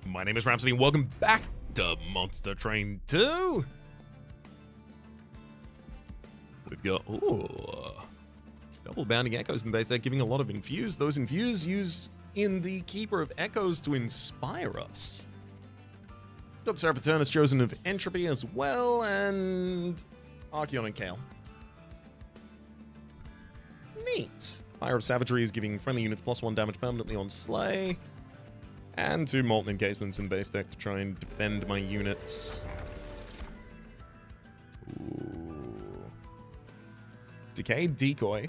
My name is Rhapsody and welcome back to Monster Train 2. We've got, double Bounding Echoes in the base deck, giving a lot of Infuse. Those Infuse use in the Keeper of Echoes to inspire us. Got Serapeternus Chosen of Entropy as well, and Archeon and Kale. Neat. Fire of Savagery is giving friendly units +1 damage permanently on Slay. And 2 Molten Engagements in base deck to try and defend my units. Ooh. Decayed Decoy.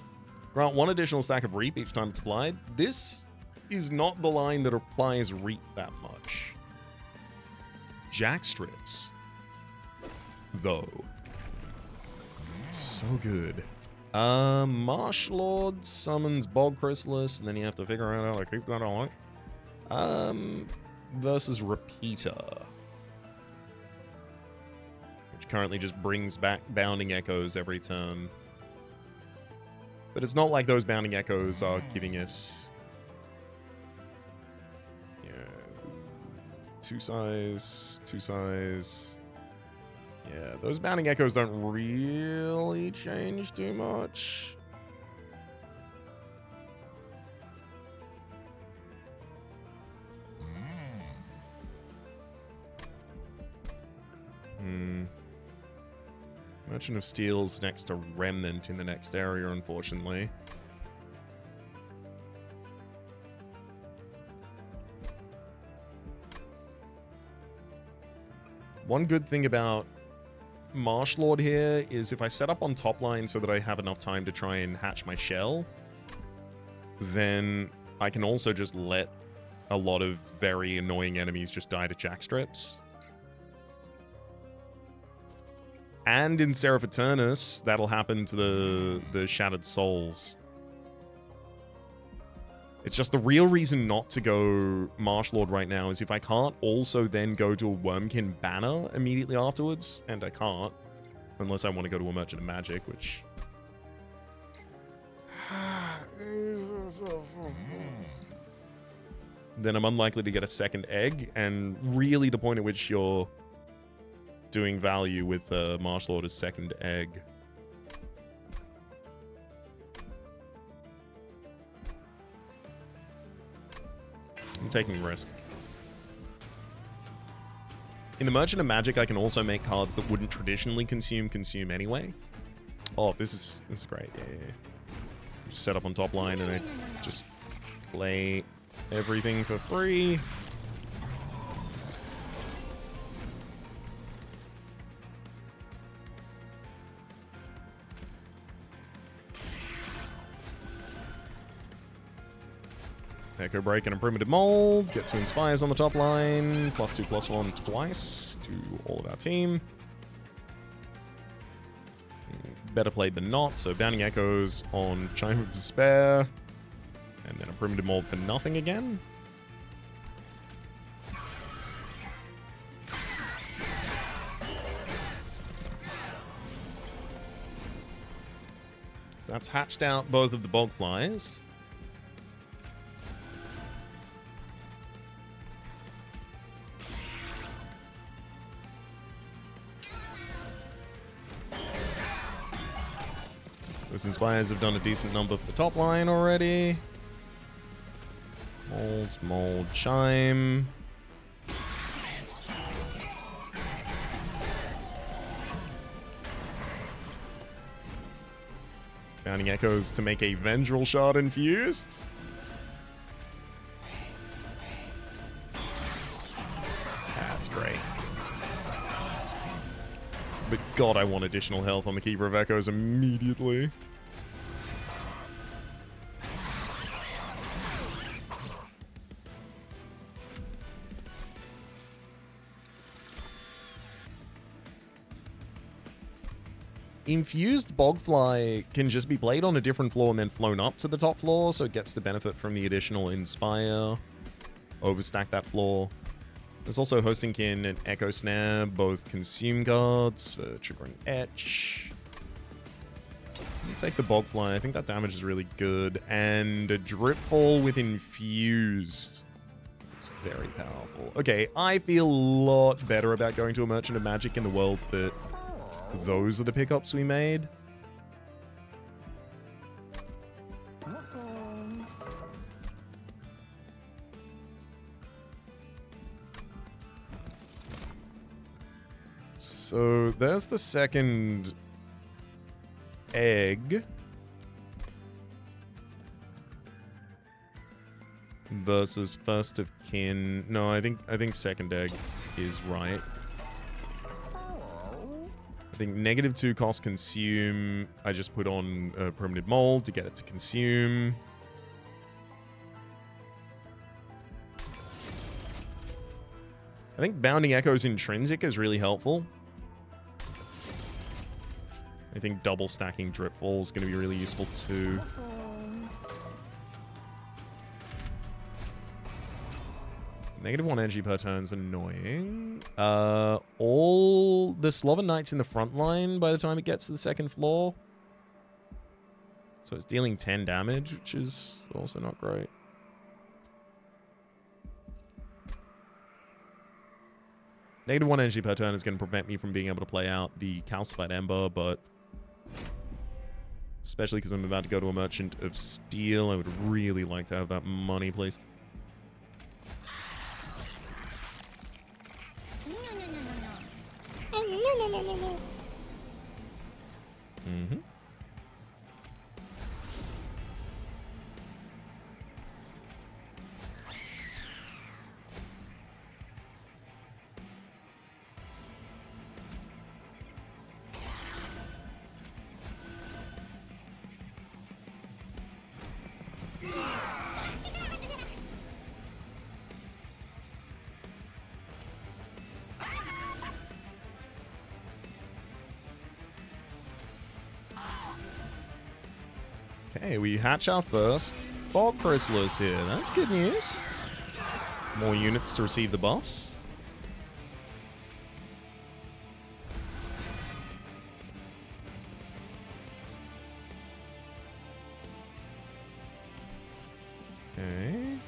Grant 1 additional stack of Reap each time it's applied. This is not the line that applies Reap that much. Jack Strips, though. So good. Marsh Lord summons Bog Chrysalis, and then you have to figure out how to keep that on. Versus Repeater, which currently just brings back Bounding Echoes every turn. But it's not like those Bounding Echoes are giving us, yeah, 2 size. Yeah, those Bounding Echoes don't really change too much. Merchant of Steel's next to Remnant in the next area, unfortunately. One good thing about Marsh Lord here is if I set up on top line so that I have enough time to try and hatch my shell, then I can also just let a lot of very annoying enemies just die to Jack Strips. And in Serapeternus, that'll happen to the Shattered Souls. It's just the real reason not to go Marsh Lord right now is if I can't also then go to a Wormkin banner immediately afterwards, and I can't, unless I want to go to a Merchant of Magic, which... then I'm unlikely to get a second egg, and really the point at which you're doing value with Marsh Lord as second egg. I'm taking risk. In the Merchant of Magic, I can also make cards that wouldn't traditionally consume anyway. Oh, this is great. Yeah. Just set up on top line and I just play everything for free. Echo Break and a Primitive Mold. Get 2 Inspires on the top line. +2/+1 twice to all of our team. Better played than not. So Bounding Echoes on Chime of Despair. And then a Primitive Mold for nothing again. So that's hatched out both of the Bogflies. Those Inspires have done a decent number for the top line already. Mold, Chime. Bounding Echoes to make a Vendril Shard infused. That's great. But God, I want additional health on the Keeper of Echoes immediately. Infused Bogfly can just be played on a different floor and then flown up to the top floor, so it gets the benefit from the additional Inspire. Overstack that floor. There's also Hostingkin and Echo Snare, both consume cards for triggering Etch. You take the Bogfly, I think that damage is really good. And a Dripfall with Infused. It's very powerful. Okay, I feel a lot better about going to a Merchant of Magic in the world that those are the pickups we made. So there's the second egg. Versus first of kin. No, I think second egg is right. I think -2 cost consume. I just put on a primitive mold to get it to consume. I think Bounding Echo's intrinsic is really helpful. I think double stacking Dripfall is going to be really useful too. -1 energy per turn is annoying. All the Sloven Knight's in the front line by the time it gets to the second floor. So it's dealing 10 damage, which is also not great. -1 energy per turn is going to prevent me from being able to play out the Calcified Ember, but especially because I'm about to go to a Merchant of Steel, I would really like to have that money, please. Mm-hmm. Okay, we hatch our first Bog Chrysalis here. That's good news. More units to receive the buffs. Okay.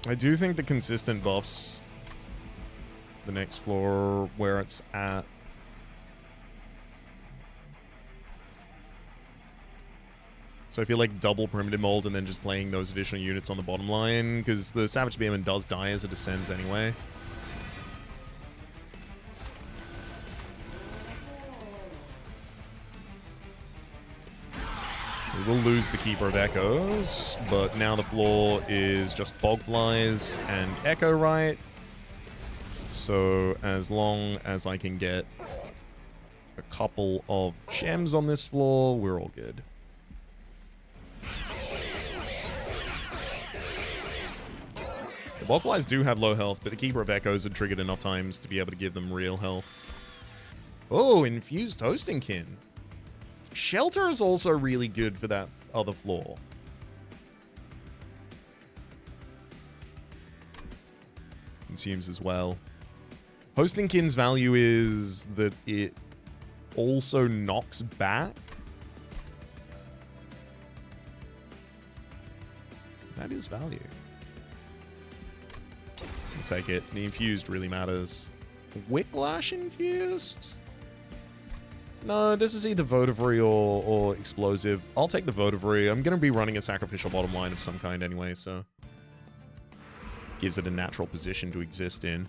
I do think the consistent buffs, the next floor where it's at. So I feel like double Primitive Mold and then just playing those additional units on the bottom line, because the Savage Bearman does die as it ascends anyway. We will lose the Keeper of Echoes, but now the floor is just Bogflies and Echo Right. So as long as I can get a couple of gems on this floor, we're all good. The Bogflies do have low health, but the Keeper of Echoes are triggered enough times to be able to give them real health. Oh, Infused Hosting Kin. Shelter is also really good for that other floor. Consumes as well. Hosting Kin's value is that it also knocks back. That is value. I'll take it. The infused really matters. Wicklash infused? No, this is either Votivary or Explosive. I'll take the Votivary. I'm going to be running a sacrificial bottom line of some kind anyway, so... gives it a natural position to exist in.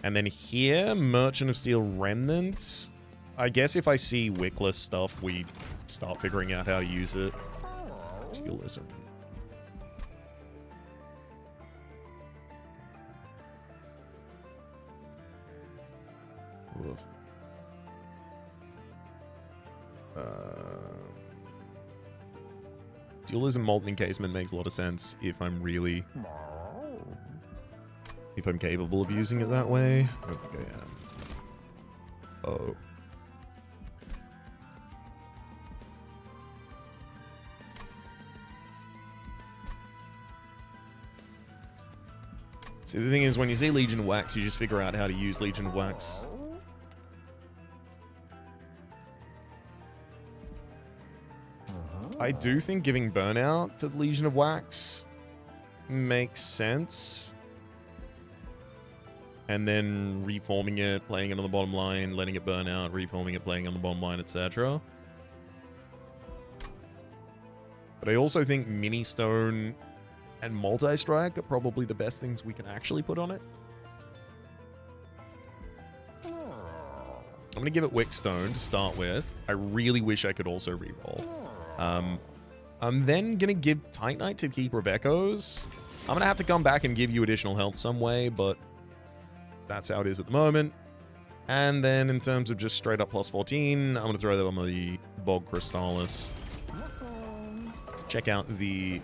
And then here, Merchant of Steel Remnants. I guess if I see Wickless stuff, we start figuring out how to use it. You'll listen. Oof. Dualism Molten Encasement makes a lot of sense if I'm capable of using it that way. I don't think I am. Oh. See, the thing is, when you see Legion of Wax, you just figure out how to use Legion of Wax. I do think giving Burnout to Legion of Wax makes sense. And then reforming it, playing it on the bottom line, letting it burn out, reforming it, playing it on the bottom line, etc. But I also think Mini Stone and Multi-Strike are probably the best things we can actually put on it. I'm going to give it Wick Stone to start with. I really wish I could also reroll. I'm then going to give Titanite to Keeper of Echoes. I'm going to have to come back and give you additional health some way, but that's how it is at the moment. And then in terms of just straight up plus 14, I'm going to throw that on the Bog Crystallis. Check out the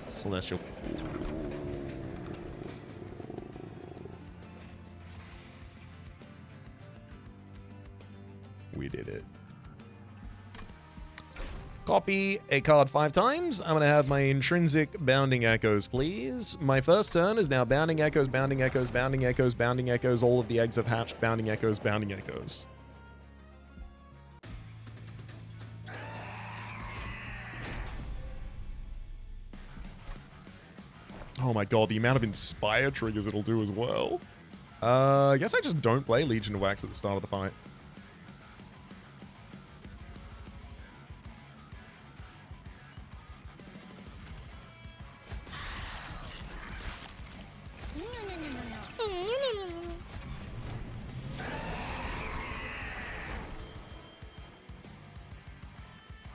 Celestial. We did it. Copy a card 5 times. I'm going to have my intrinsic Bounding Echoes, please. My first turn is now Bounding Echoes, Bounding Echoes, Bounding Echoes, Bounding Echoes. All of the eggs have hatched. Bounding Echoes, Bounding Echoes. Oh my god, the amount of Inspire triggers it'll do as well. I guess I just don't play Legion of Wax at the start of the fight.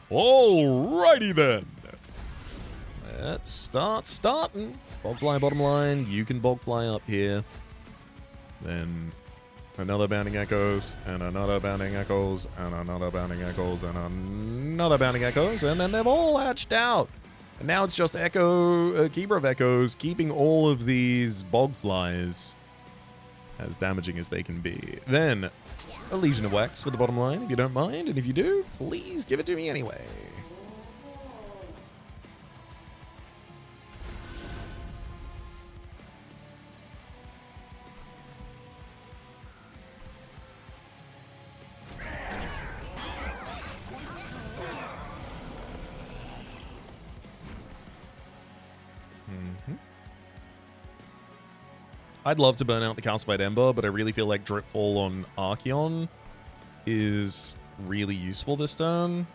Alrighty then. Let's start starting. Bogfly bottom line. You can Bogfly up here. Then another Bounding Echoes, and another Bounding Echoes, and another Bounding Echoes, and another Bounding Echoes, and then they've all hatched out. And now it's just Keeper of Echoes keeping all of these Bogflies as damaging as they can be. Then a Legion of Wax for the bottom line, if you don't mind, and if you do, please give it to me anyway. I'd love to burn out the Calcified Ember, but I really feel like Dripfall on Archeon is really useful this turn.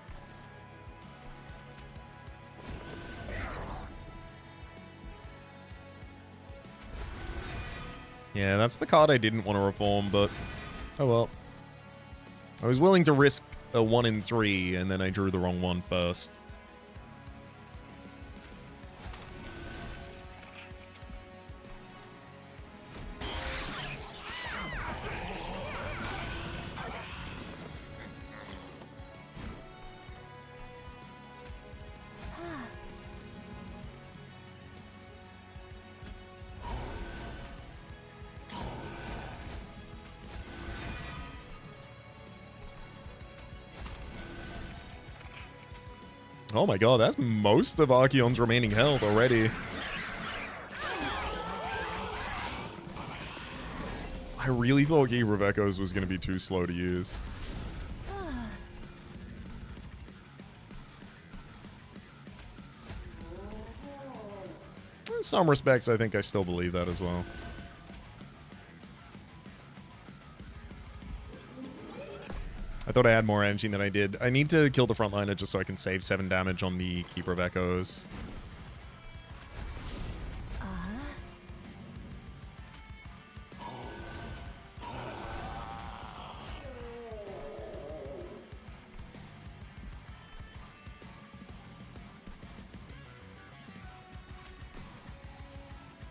Yeah, that's the card I didn't want to reform, but oh well. I was willing to risk a 1 in 3, and then I drew the wrong one first. Oh my god, that's most of Archeon's remaining health already. I really thought Keeper of Echoes was going to be too slow to use. In some respects, I think I still believe that as well. I thought I had more energy than I did. I need to kill the frontliner just so I can save 7 damage on the Keeper of Echoes.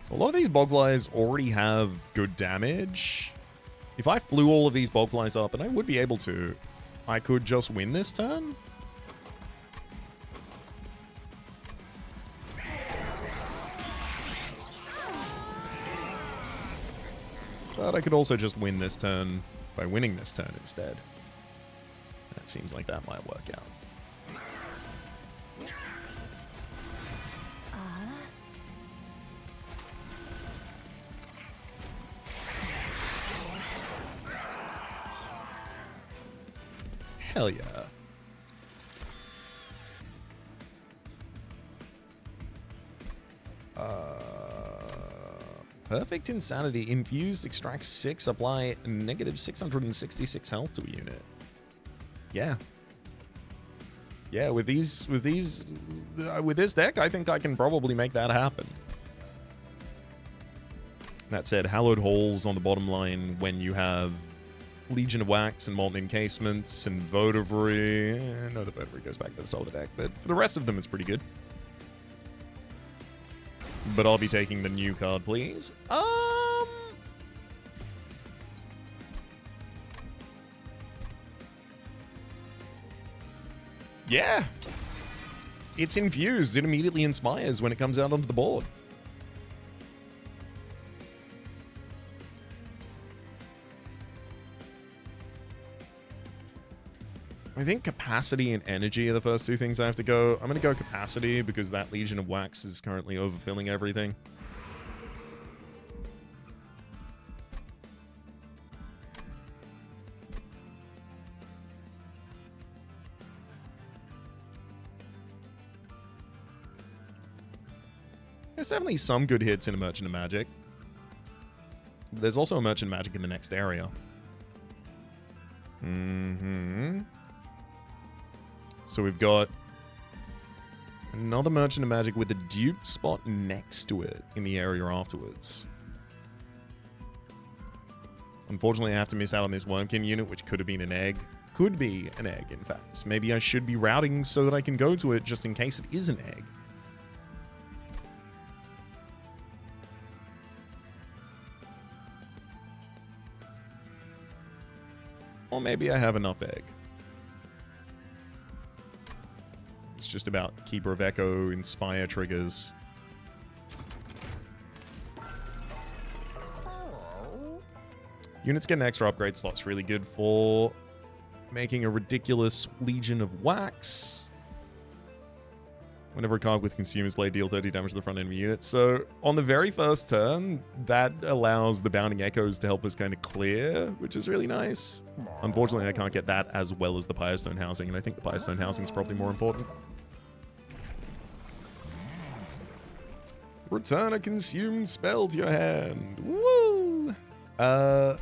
So a lot of these Bogflies already have good damage. If I flew all of these Bogflies up, and I would be able to, I could just win this turn. But I could also just win this turn by winning this turn instead. That seems like that might work out. Hell yeah. Perfect Insanity. Infused, extract 6, apply negative 666 health to a unit. Yeah. Yeah, with this deck, I think I can probably make that happen. That said, Hallowed Halls on the bottom line when you have Legion of Wax and Molten Encasements and Votivary. No, the Votivary goes back to the top of the deck, but for the rest of them, it's pretty good. But I'll be taking the new card, please. Yeah. It's infused. It immediately inspires when it comes out onto the board. I think capacity and energy are the first two things I have to go. I'm going to go capacity because that Legion of Wax is currently overfilling everything. There's definitely some good hits in a Merchant of Magic. There's also a Merchant of Magic in the next area. So we've got another Merchant of Magic with a dupe spot next to it in the area afterwards. Unfortunately, I have to miss out on this Wormkin unit, which could have been an egg. Could be an egg, in fact. Maybe I should be routing so that I can go to it just in case it is an egg. Or maybe I have enough egg. It's just about Keeper of Echo, Inspire triggers. Units get an extra upgrade slot's really good for making a ridiculous Legion of Wax. Whenever a card with Consumer's Blade deal 30 damage to the front enemy unit. So on the very first turn, that allows the Bounding Echoes to help us kind of clear, which is really nice. Unfortunately, I can't get that as well as the Firestone Housing, and I think the Firestone Housing is probably more important. Return a consumed spell to your hand. Woo! The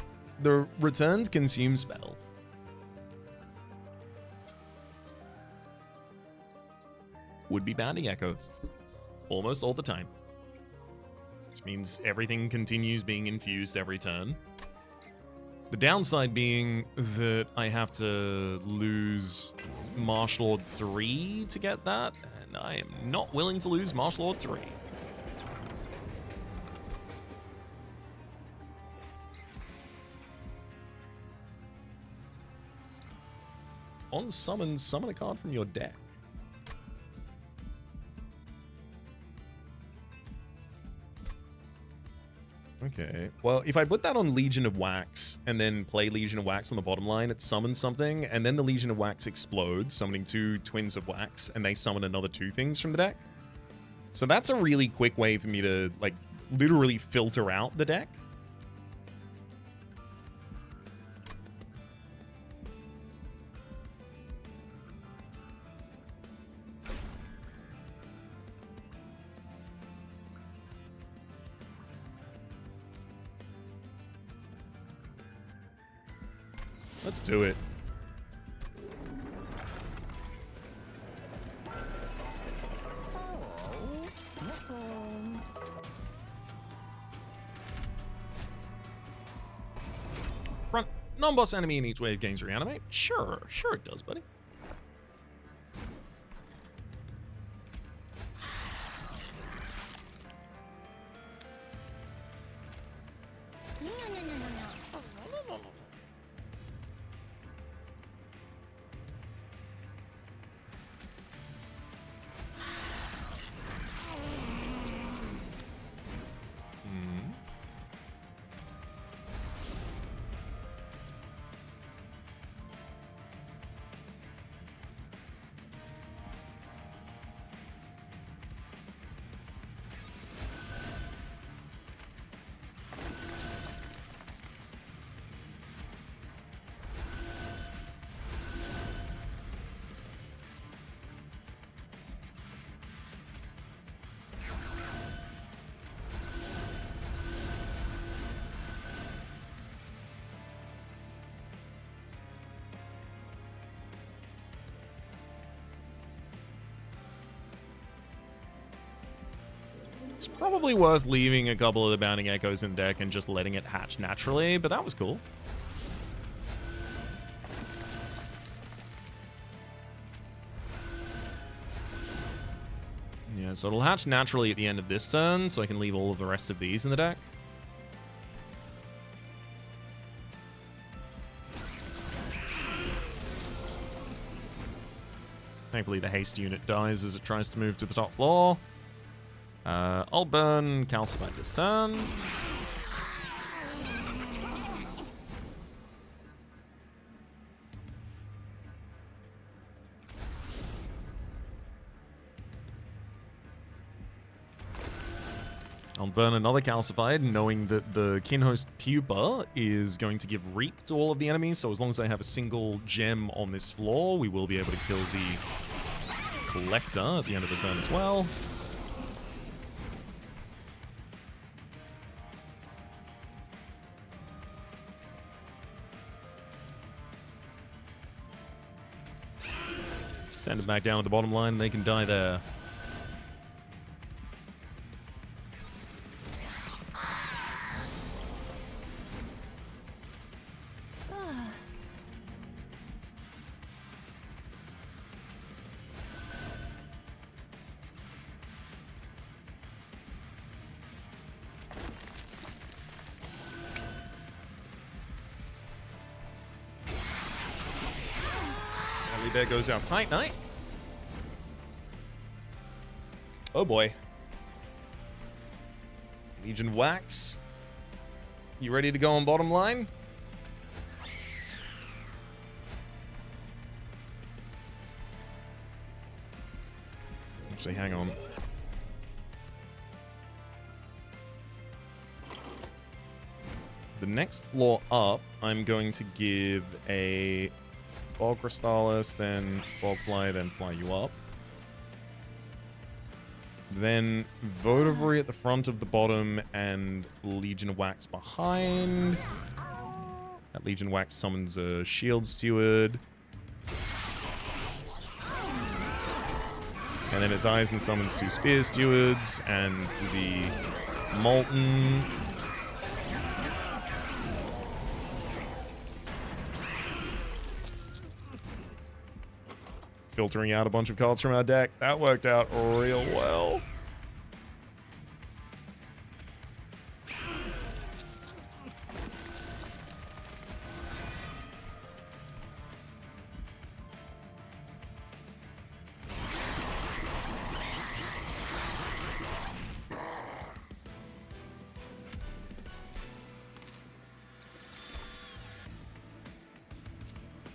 returned consumed spell would be Bounding Echoes. Almost all the time. Which means everything continues being infused every turn. The downside being that I have to lose Marsh Lord 3 to get that, and I am not willing to lose Marsh Lord 3. On summon, summon a card from your deck. Okay. Well, if I put that on Legion of Wax and then play Legion of Wax on the bottom line, it summons something, and then the Legion of Wax explodes, summoning 2 Twins of Wax, and they summon another 2 things from the deck. So that's a really quick way for me to, like, literally filter out the deck. Let's do it. Front non-boss enemy in each wave gains reanimate. Sure it does, buddy. It's probably worth leaving a couple of the Bounding Echoes in the deck and just letting it hatch naturally, but that was cool. Yeah, so it'll hatch naturally at the end of this turn, so I can leave all of the rest of these in the deck. Thankfully, the haste unit dies as it tries to move to the top floor. I'll burn Calcify this turn. I'll burn another Calcified, knowing that the Kinhost Pupa is going to give Reap to all of the enemies, so as long as I have a single gem on this floor, we will be able to kill the Collector at the end of the turn as well. Send it back down to the bottom line, they can die there. There goes our Tight Knight. Oh boy. Legion Wax. You ready to go on bottom line? Actually, hang on. The next floor up, I'm going to give a Fog Crystallis, then Fog Fly, then fly you up. Then Votivary at the front of the bottom and Legion Wax behind. That Legion Wax summons a Shield Steward. And then it dies and summons 2 Spear Stewards and the Molten. Filtering out a bunch of cards from our deck. That worked out real well.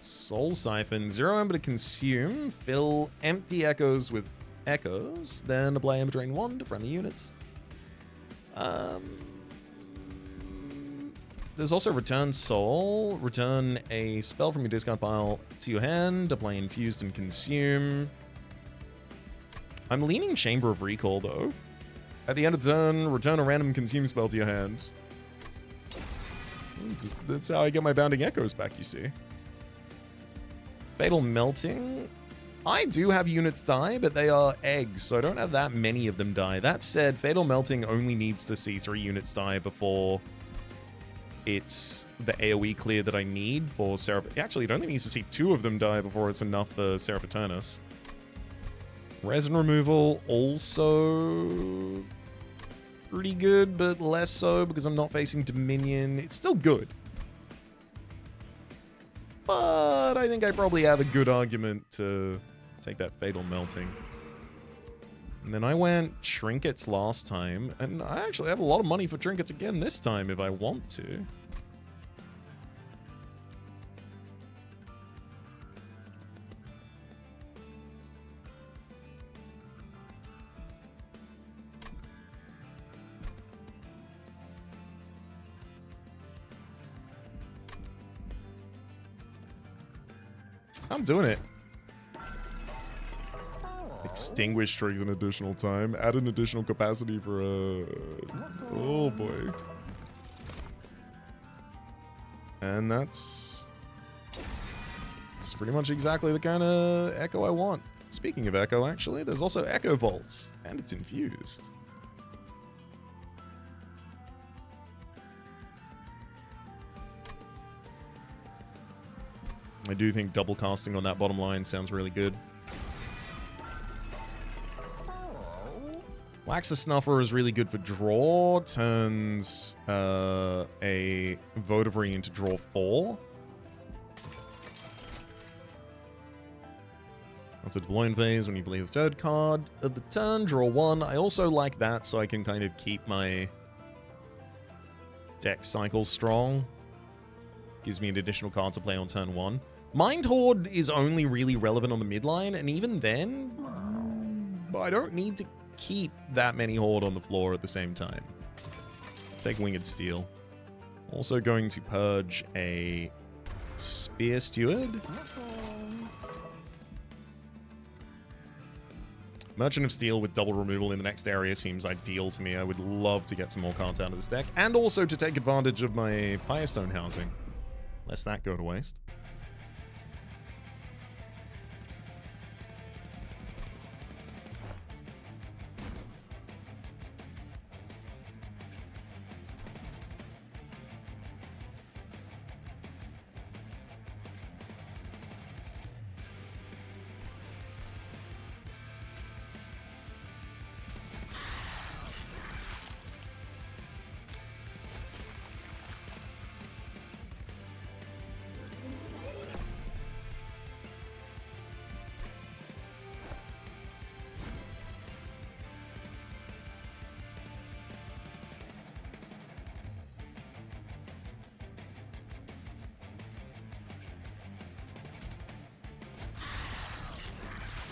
Soul Siphon, 0 Ember to consume, fill empty echoes with echoes, then apply Ember Drain 1 to friendly units. There's also Return Soul, return a spell from your discard pile to your hand, apply Infused and consume. I'm leaning Chamber of Recall though. At the end of the turn, return a random consume spell to your hand. That's how I get my Bounding Echoes back, you see. Fatal Melting. I do have units die, but they are eggs, so I don't have that many of them die. That said, Fatal Melting only needs to see 3 units die before it's the AoE clear that I need for Seraph. Actually, it only needs to see 2 of them die before it's enough for Seraph Eternus. Resin Removal also pretty good, but less so because I'm not facing Dominion. It's still good. But I think I probably have a good argument to take that Fatal Melting. And then I went Trinkets last time, and I actually have a lot of money for Trinkets again this time if I want to. I'm doing it. Extinguish triggers an additional time. Add an additional capacity for a... Oh boy. And that's pretty much exactly the kind of Echo I want. Speaking of Echo, actually, there's also Echo Vaults. And it's infused. I do think double casting on that bottom line sounds really good. Wax the Snuffer is really good for draw. Turns a Votivary into draw 4. After deploying phase, when you play the third card of the turn, draw 1. I also like that so I can kind of keep my deck cycle strong. Gives me an additional card to play on turn 1. Mind Horde is only really relevant on the midline, and even then, I don't need to keep that many Horde on the floor at the same time. Take Winged Steel. Also going to purge a Spear Steward. Merchant of Steel with double removal in the next area seems ideal to me. I would love to get some more cards out of this deck, and also to take advantage of my Firestone housing. Lest that go to waste.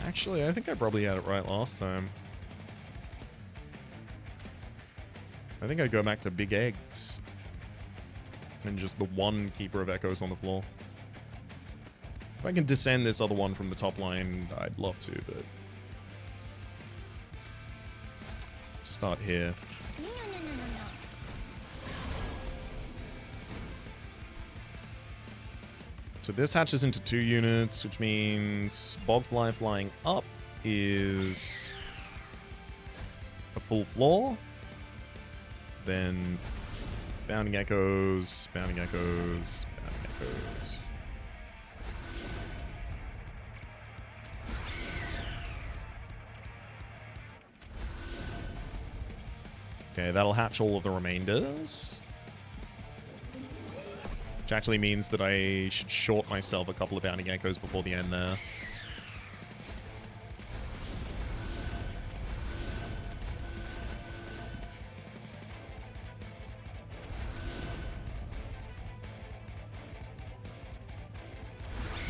Actually, I think I probably had it right last time. I think I go back to Big Eggs. And just the one Keeper of Echoes on the floor. If I can descend this other one from the top line, I'd love to, but... start here. So this hatches into 2 units, which means Bogfly flying up is a full floor. Then Bounding Echoes, Bounding Echoes, Bounding Echoes. Okay, that'll hatch all of the remainders. Which actually means that I should short myself a couple of Bounding Echoes before the end there.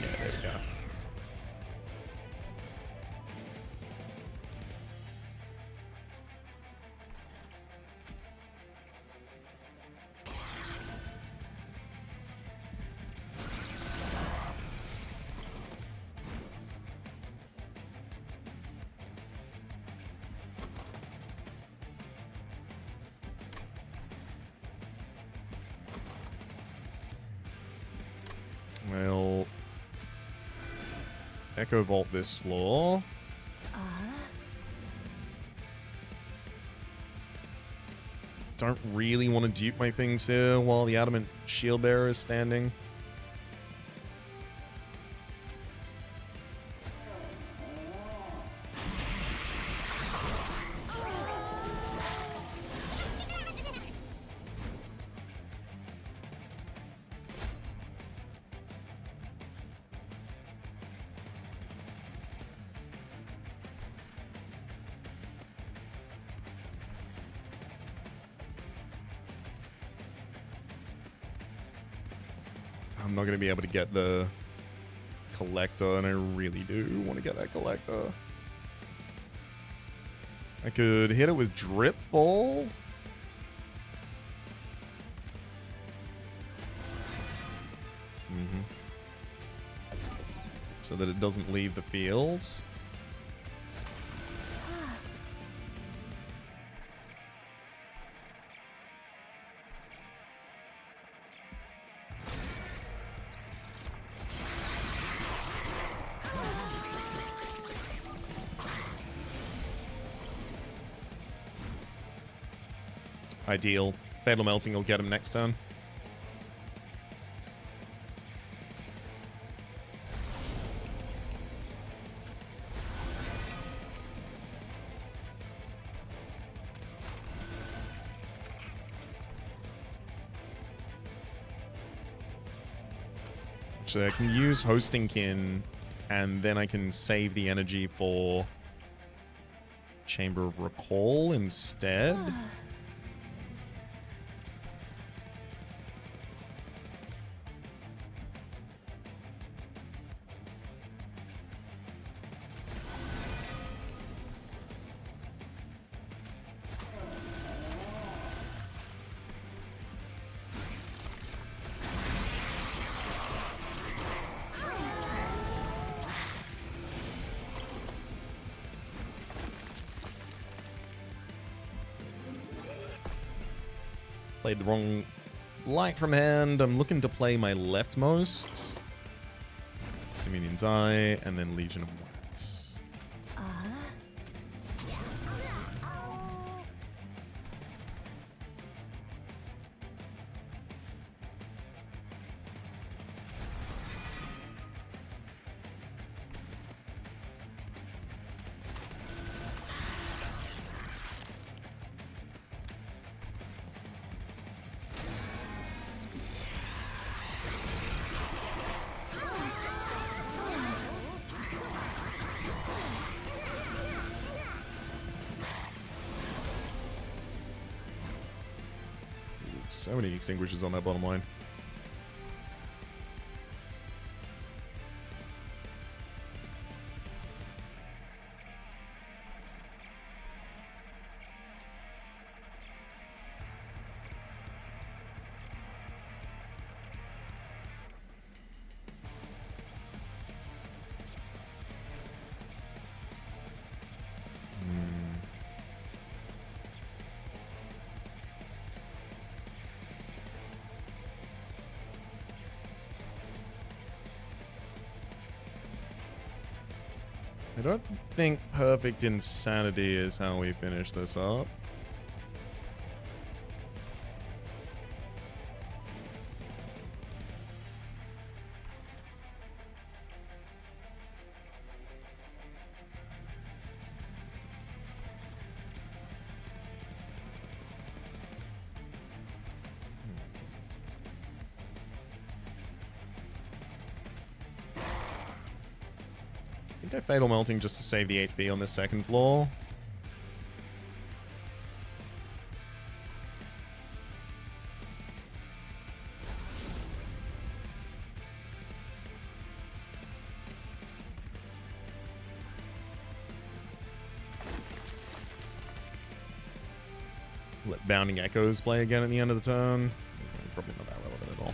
Yeah, there we go. Well, Echo Vault this floor. Don't really want to dupe my things here while the Adamant Shield Bearer is standing. I'm not going to be able to get the Collector, and I really do want to get that Collector. I could hit it with Dripfall. So that it doesn't leave the fields. Ideal. Fatal Melting will get him next turn. Actually, I can use Hosting Kin, and then I can save the energy for Chamber of Recall instead. Played the wrong light from hand. I'm looking to play my leftmost. Dominion's Eye, and then Legion of Wax. So many extinguishers on that bottom line. I don't think Perfect Insanity is how we finish this up. I think I Fatal Melting just to save the HP on this second floor. Let Bounding Echoes play again at the end of the turn. Probably not that relevant at all.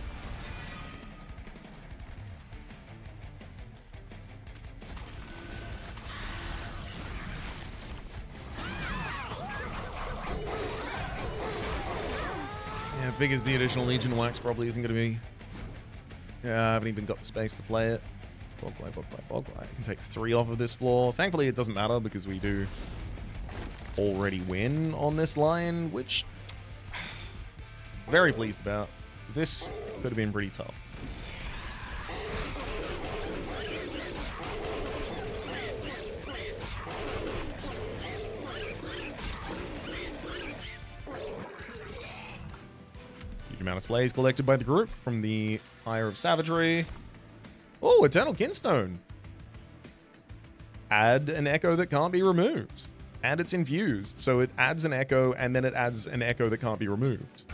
Yeah, big as the additional Legion Wax probably isn't going to be. Yeah, I haven't even got the space to play it. Boglite. I can take 3 off of this floor. Thankfully, it doesn't matter because we do already win on this line, which very pleased about. This could have been pretty tough. Huge amount of slays collected by the group from the Fire of Savagery. Oh, Eternal Kinstone. Add an echo that can't be removed. And it's infused, so it adds an echo, and then it adds an echo that can't be removed.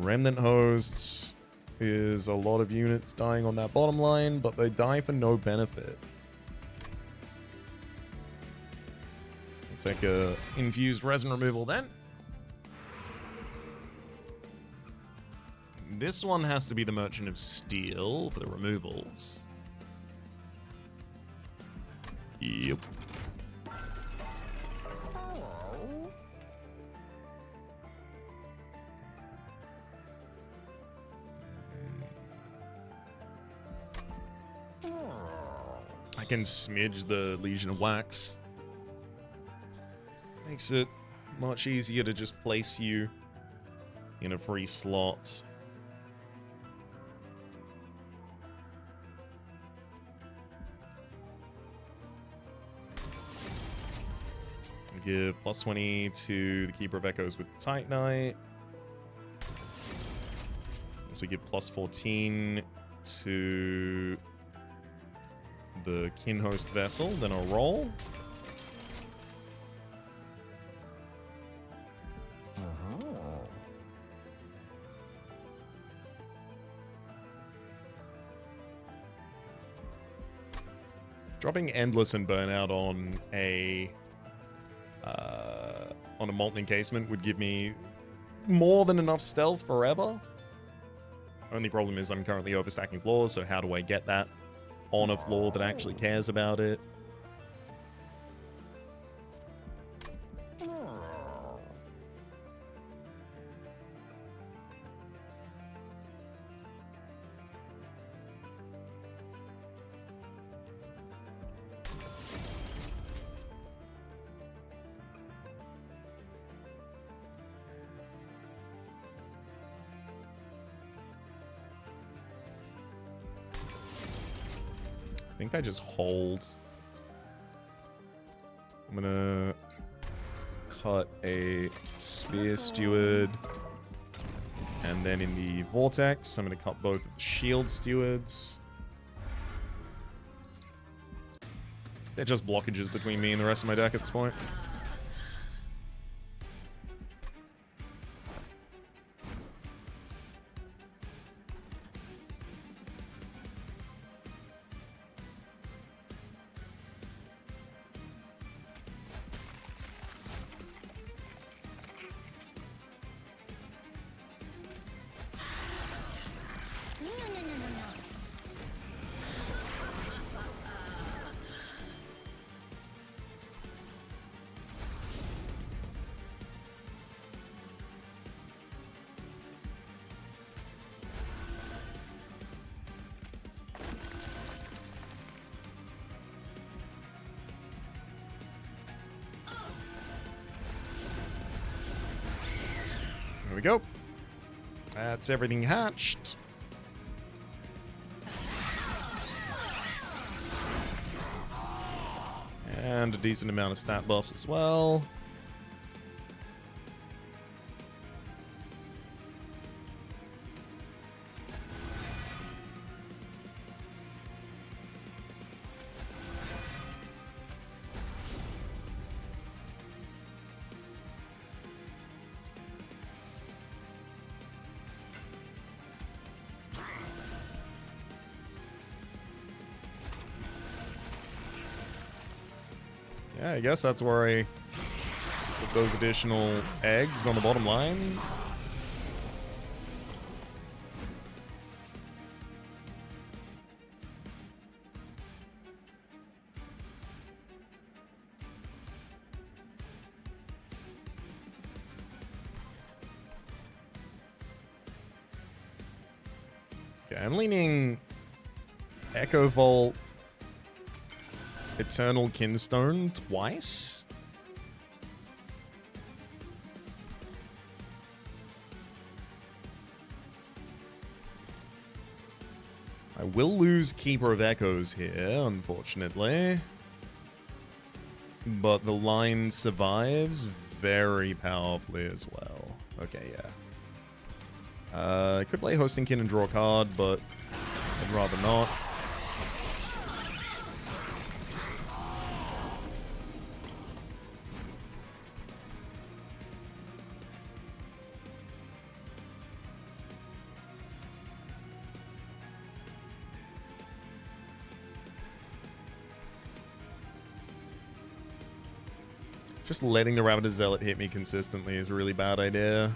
Remnant Hosts is a lot of units dying on that bottom line, but they die for no benefit. I'll take a infused resin removal then. This one has to be the Merchant of Steel for the removals. Yep. I can smidge the Legion of Wax. Makes it much easier to just place you in a free slot. Give +20 to the Keeper of Echoes with Titanite. So give plus 14 to the Kinhost vessel, then I'll roll. Dropping Endless and Burnout on a Molten Encasement would give me more than enough stealth forever. Only problem is I'm currently overstacking floors, so how do I get that on a floor that actually cares about it? I think I just hold. I'm gonna cut a Spear Steward. And then in the Vortex, I'm gonna cut both of the Shield Stewards. They're just blockages between me and the rest of my deck at this point. There we go. That's everything hatched. And a decent amount of stat buffs as well. Yeah, I guess that's where I put those additional eggs on the bottom line. Okay, I'm leaning Echo Vault, Eternal Kinstone twice. I will lose Keeper of Echoes here, unfortunately. But the line survives very powerfully as well. Okay, yeah. I could play Hosting Kin and draw a card, but I'd rather not. Just letting the Rabbited Zealot hit me consistently is a really bad idea.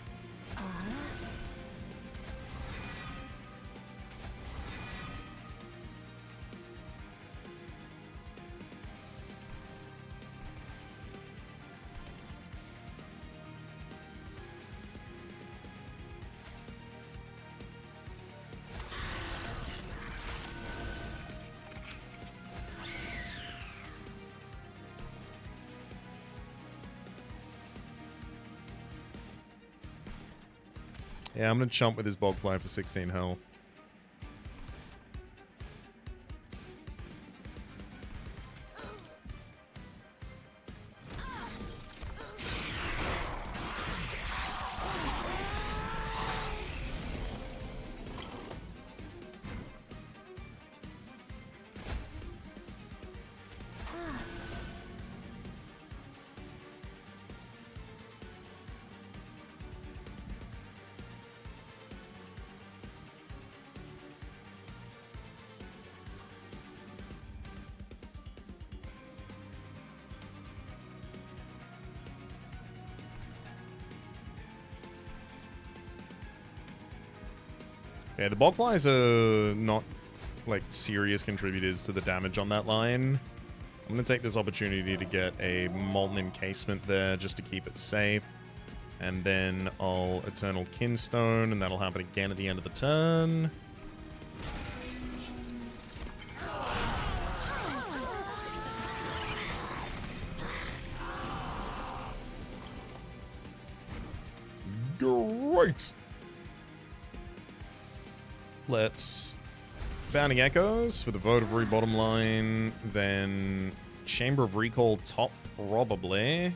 Yeah, I'm gonna chump with his Bogfly for 16 health. Okay, the bogflies are not, like, serious contributors to the damage on that line. I'm going to take this opportunity to get a Molten Encasement there just to keep it safe. And then I'll Eternal Kinstone, and that'll happen again at the end of the turn. Great! Let's Bounding Echoes for the Vote of Re bottom line, then Chamber of Recall top probably.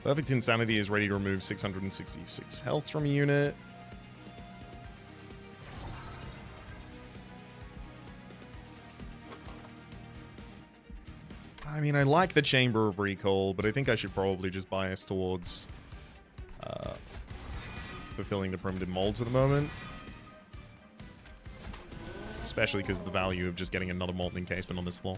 Perfect Insanity is ready to remove 666 health from a unit. I mean, I like the Chamber of Recall, but I think I should probably just bias towards fulfilling the Primitive Molds at the moment. Especially because of the value of just getting another Molten Encasement on this floor.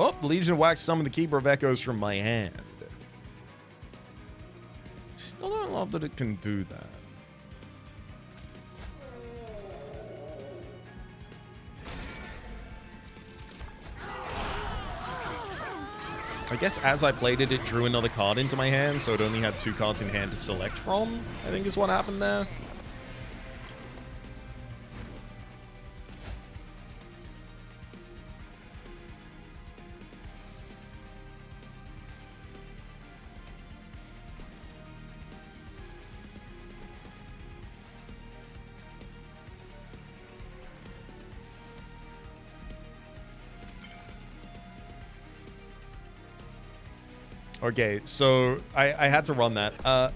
Oh, the Legion of Wax summoned the Keeper of Echoes from my hand. Still don't love that it can do that. I guess as I played it, it drew another card into my hand, so it only had 2 cards in hand to select from, I think is what happened there. Okay, so I had to run that.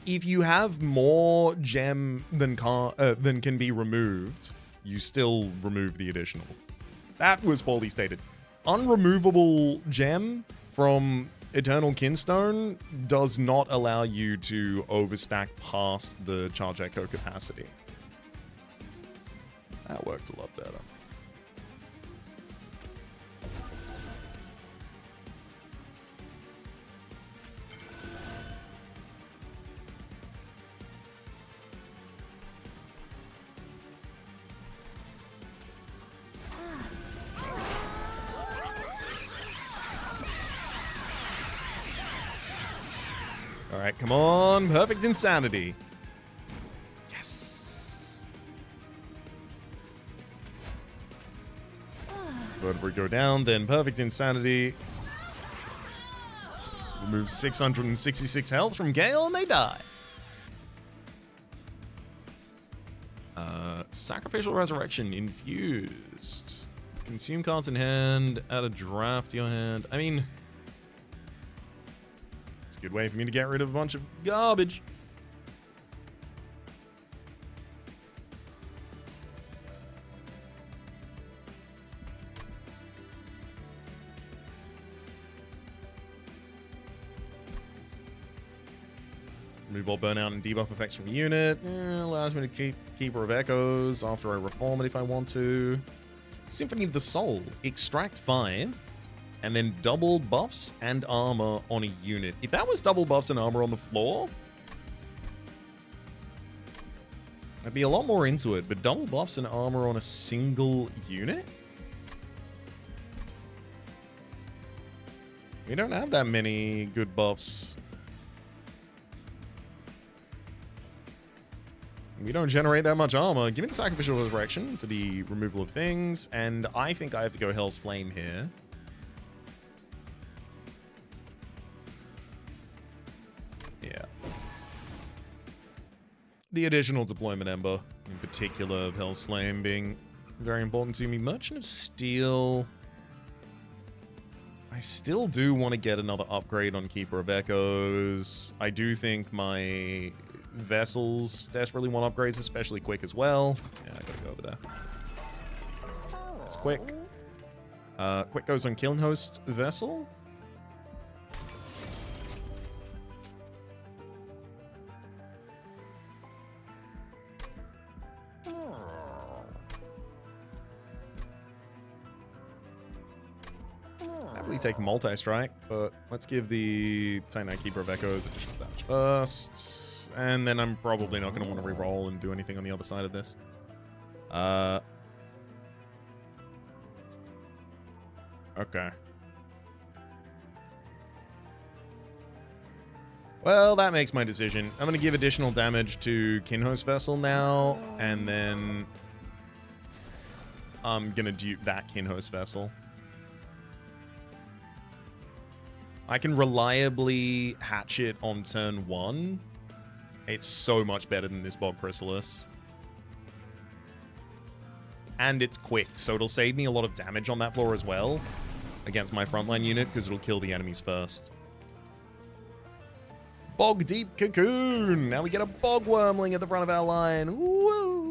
If you have more gem than can be removed, you still remove the additional. That was poorly stated. Unremovable gem from Eternal Kinstone does not allow you to overstack past the Charge Echo capacity. That worked a lot better. Alright, come on. Perfect Insanity. Yes. Vertebrae go down, then Perfect Insanity. Remove 666 health from Gale, and they die. Sacrificial Resurrection infused. Consume cards in hand, add a draft to your hand. I mean, it's a good way for me to get rid of a bunch of garbage. Remove all burnout and debuff effects from the unit. Allows me to keep Keeper of Echoes after I reform it if I want to. Symphony of the Soul. Extract 5. And then double buffs and armor on a unit. If that was double buffs and armor on the floor, I'd be a lot more into it. But double buffs and armor on a single unit? We don't have that many good buffs. We don't generate that much armor. Give me the Sacrificial Resurrection for the removal of things. And I think I have to go Hell's Flame here. Yeah. The additional Deployment Ember, in particular of Hell's Flame, being very important to me. Merchant of Steel. I still do want to get another upgrade on Keeper of Echoes. I do think my vessels desperately want upgrades, especially quick as well. Yeah, I gotta go over there. It's quick. Quick goes on Kiln Host vessel. Happily take multi-strike, but let's give the Titanite Keeper of Echoes additional damage first. And then I'm probably not going to want to re-roll and do anything on the other side of this. Okay. Well, that makes my decision. I'm going to give additional damage to Kinhost Vessel now, and then I'm going to dupe that Kinhost Vessel. I can reliably hatch it on turn 1. It's so much better than this Bog Chrysalis. And it's quick, so it'll save me a lot of damage on that floor as well against my frontline unit, because it'll kill the enemies first. Bog Deep Cocoon! Now we get a Bog Wormling at the front of our line. Woo!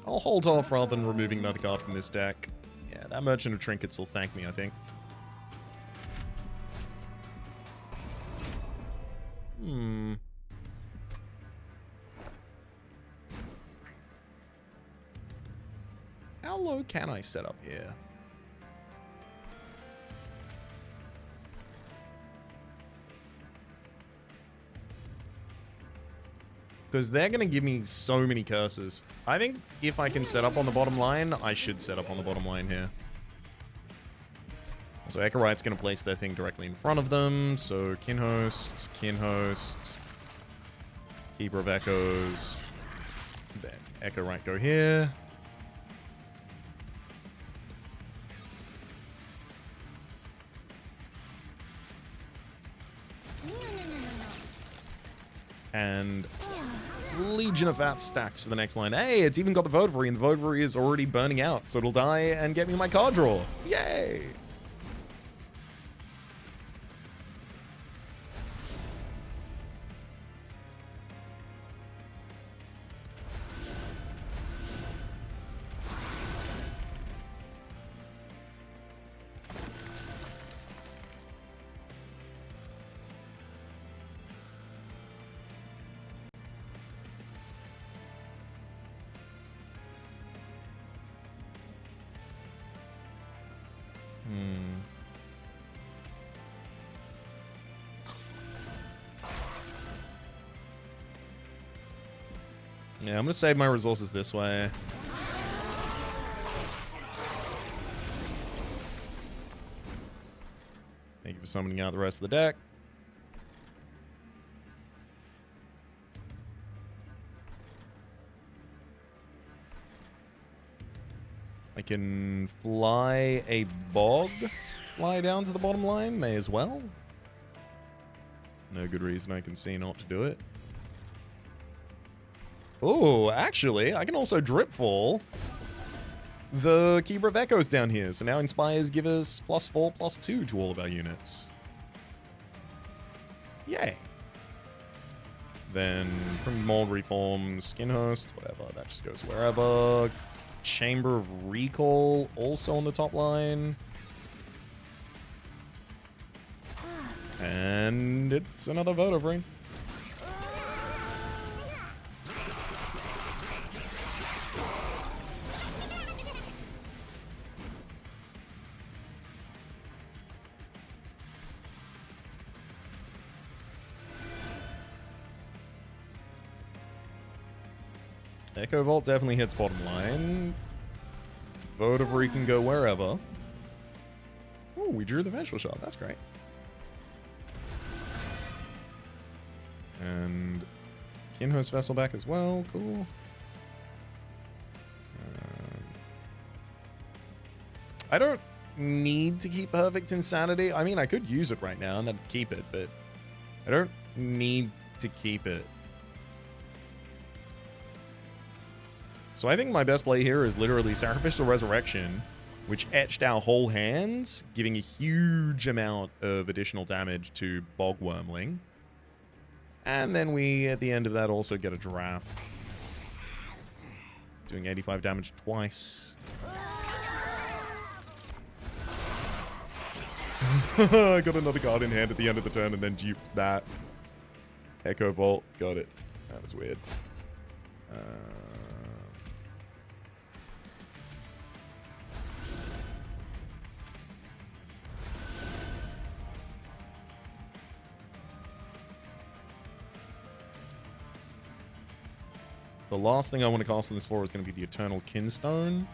I'll hold off rather than removing another card from this deck. Yeah, that Merchant of Trinkets will thank me, I think. How low can I set up here? Because they're going to give me so many curses. I think if I can set up on the bottom line, I should set up on the bottom line here. So Echorite's going to place their thing directly in front of them. So Kinhost, Keeper of Echoes. Then Echorite go here. And Legion of Fat stacks for the next line. Hey, it's even got the Votary, and the Votary is already burning out, so it'll die and get me my card draw. Yay! Yeah, I'm going to save my resources this way. Thank you for summoning out the rest of the deck. I can fly a Bog, fly down to the bottom line, may as well. No good reason I can see not to do it. Oh, actually, I can also Dripfall the Keeper of Echoes down here. So now Inspires give us +4/+2 to all of our units. Yay. Then from Mold Reform, Skin Host, whatever, that just goes wherever. Chamber of Recall, also on the top line. And it's another Votary. Echo Vault definitely hits bottom line. Votary can go wherever. Oh, we drew the Vengeful Shot. That's great. And Kinhost Vessel back as well. Cool. I don't need to keep Perfect Insanity. I mean, I could use it right now and then keep it, but I don't need to keep it. So I think my best play here is literally Sacrificial Resurrection, which etched our whole hands, giving a huge amount of additional damage to Bog Wormling. And then we, at the end of that, also get a draft. Doing 85 damage twice. I got another card in hand at the end of the turn and then duped that. Echo Vault. Got it. That was weird. The last thing I want to cast on this floor is going to be the Eternal Kinstone.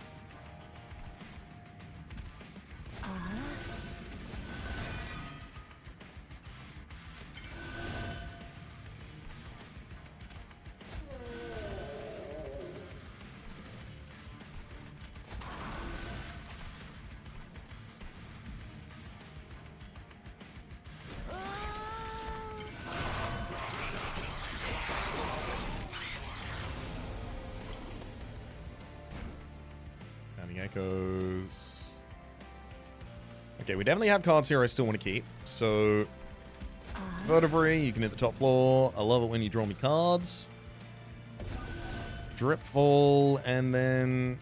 Echoes. Okay, we definitely have cards here I still want to keep. So, Vertebrae, you can hit the top floor. I love it when you draw me cards. Dripfall, and then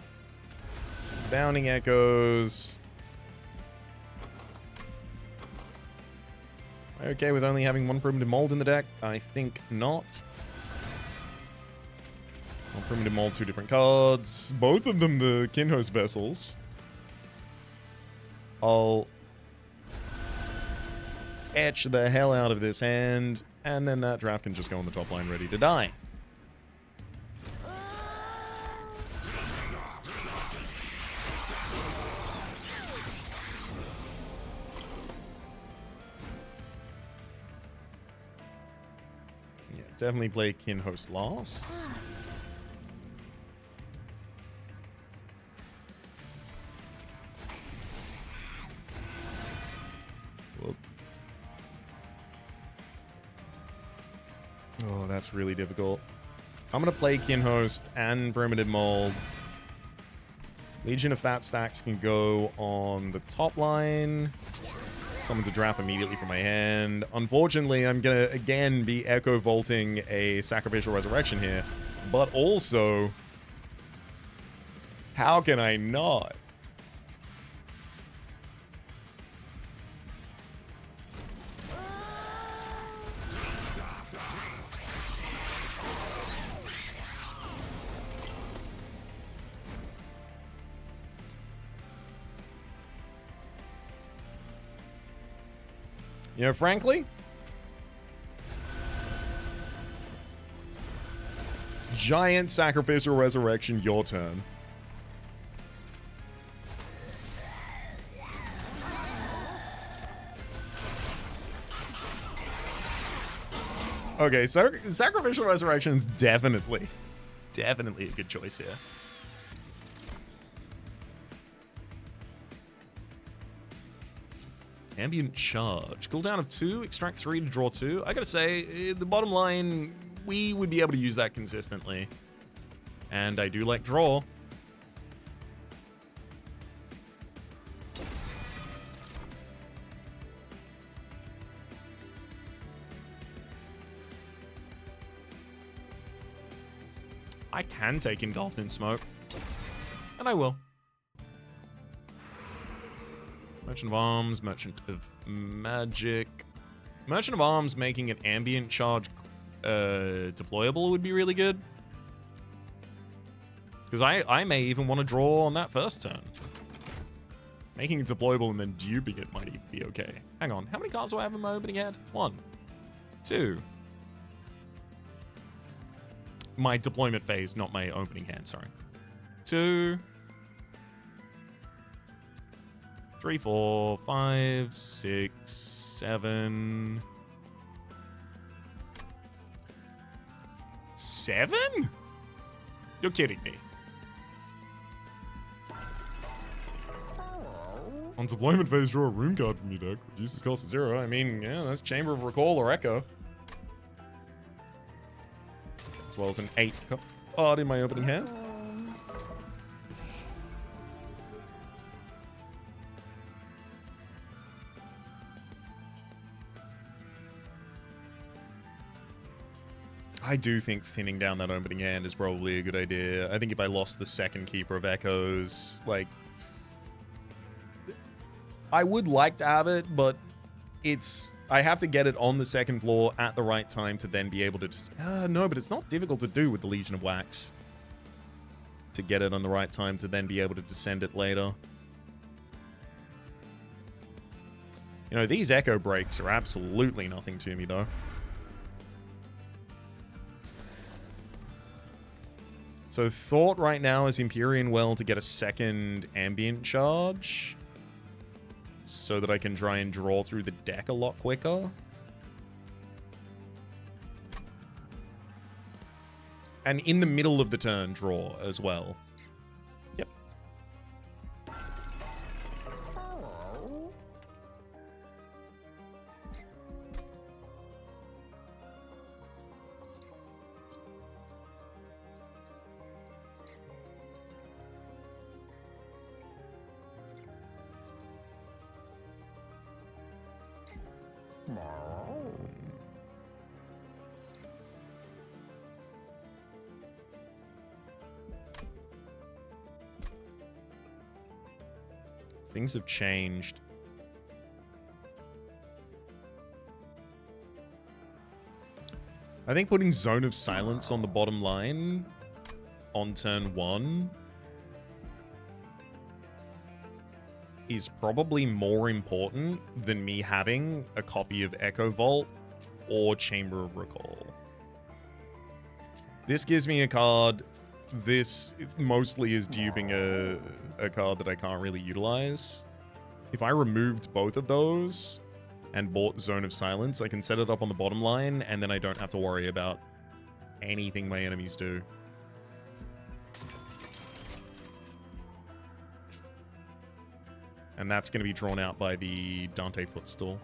Bounding Echoes. Okay, with only having one Primitive Mold in the deck? I think not. One Primitive Mold, two different cards. Both of them the Kinhost Vessels. I'll etch the hell out of this hand, and then that draft can just go on the top line ready to die. Yeah, definitely play Kinhost last. Oh, that's really difficult. I'm going to play Kinhost and Primitive Mold. Legion of Fat Stacks can go on the top line. Summon to draft immediately from my hand. Unfortunately, I'm going to, again, be Echo Vaulting a Sacrificial Resurrection here. But also, how can I not? You know, frankly, Giant Sacrificial Resurrection, your turn. Okay, so Sacrificial Resurrection is definitely a good choice here. Ambient Charge. Cooldown of 2, extract 3 to draw 2. I gotta say, the bottom line, we would be able to use that consistently. And I do like draw. I can take Engulfed in Smoke. And I will. Merchant of Arms, Merchant of Magic. Merchant of Arms making an Ambient Charge deployable would be really good. Because I may even want to draw on that first turn. Making it deployable and then duping it might even be okay. Hang on, how many cards do I have in my opening hand? 1, 2. My deployment phase, not my opening hand, sorry. 2, 3, 4, 5, 6, 7. 7? You're kidding me. On deployment phase, draw a rune card from your deck. Reduces cost to 0. I mean, yeah, that's Chamber of Recall or Echo. As well as an 8th card in my opening hand. I do think thinning down that opening hand is probably a good idea. I think if I lost the second Keeper of Echoes, like... I would like to have it, but it's... I have to get it on the second floor at the right time to then be able to just... no, but it's not difficult to do with the Legion of Wax. To get it on the right time to then be able to descend it later. You know, these Echo breaks are absolutely nothing to me, though. So thought right now is Empyrean Well to get a second ambient charge. So that I can try and draw through the deck a lot quicker. And in the middle of the turn, draw as well. Yep. Things have changed. I think putting Zone of Silence on the bottom line on turn 1 is probably more important than me having a copy of Echo Vault or Chamber of Recall. This gives me a card. This mostly is duping a card that I can't really utilize. If I removed both of those and bought Zone of Silence, I can set it up on the bottom line, and then I don't have to worry about anything my enemies do. And that's going to be drawn out by the Dante Footstool.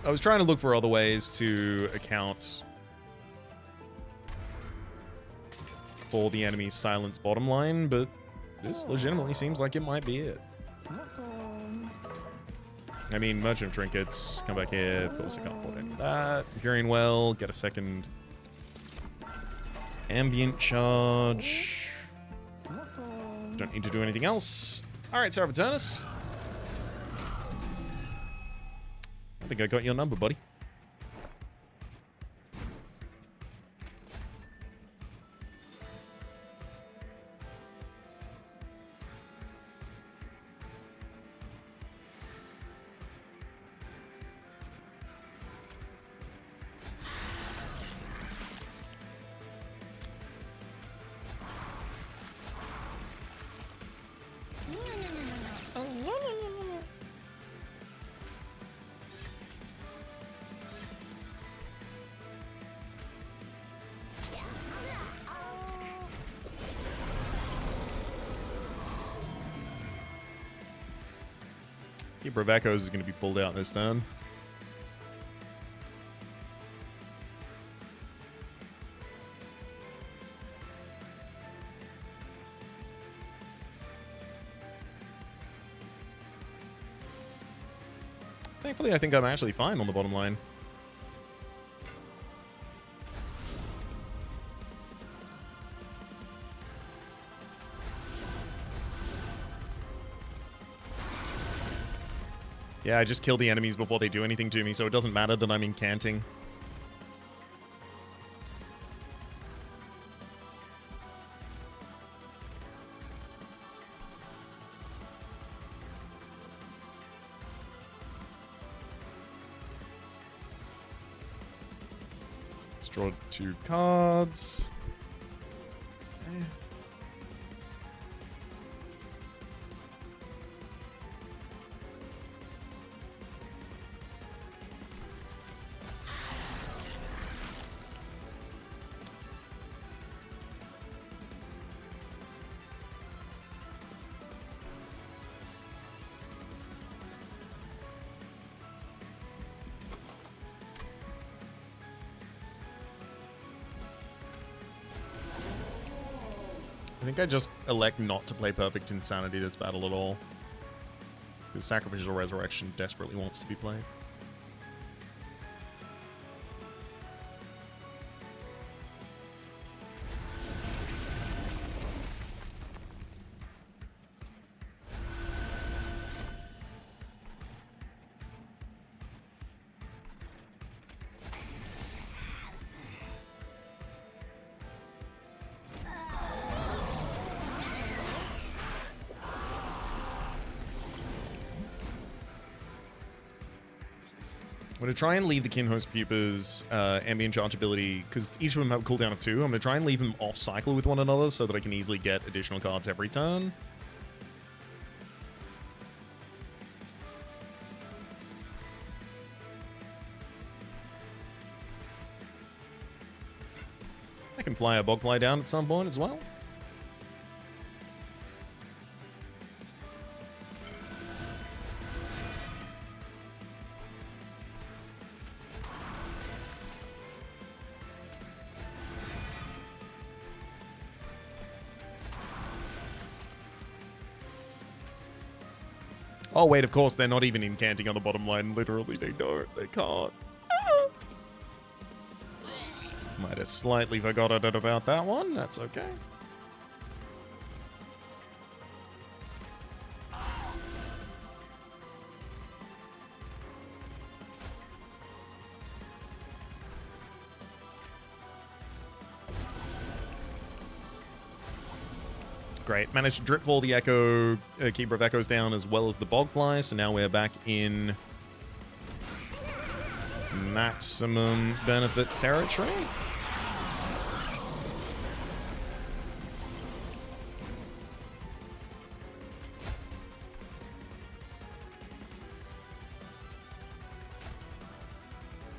I was trying to look for other ways to account for the enemy's silence bottom line, but this legitimately seems like it might be it. I mean, Merchant of Trinkets, come back here. Of course, I can't afford any of that. Empyrean Well, get a second ambient charge. Don't need to do anything else. All right, Sarah Paternus. I think I got your number, buddy. Keeper of Echoes is going to be pulled out this turn. Thankfully, I think I'm actually fine on the bottom line. Yeah, I just kill the enemies before they do anything to me, so it doesn't matter that I'm incanting. Let's draw 2 cards. Okay. I think I just elect not to play Perfect Insanity this battle at all. Because Sacrificial Resurrection desperately wants to be played. I'm going to try and leave the Kinhost Pupa's ambient charge ability, because each of them have a cooldown of 2. I'm going to try and leave them off cycle with one another so that I can easily get additional cards every turn. I can fly a Bogfly down at some point as well. Oh, wait, of course, they're not even incanting on the bottom line. Literally, they don't. They can't. Might have slightly forgotten about that one. That's okay. Great. Managed to drip all the Echo, Keeper of Echoes down as well as the Bogfly, so now we're back in maximum benefit territory.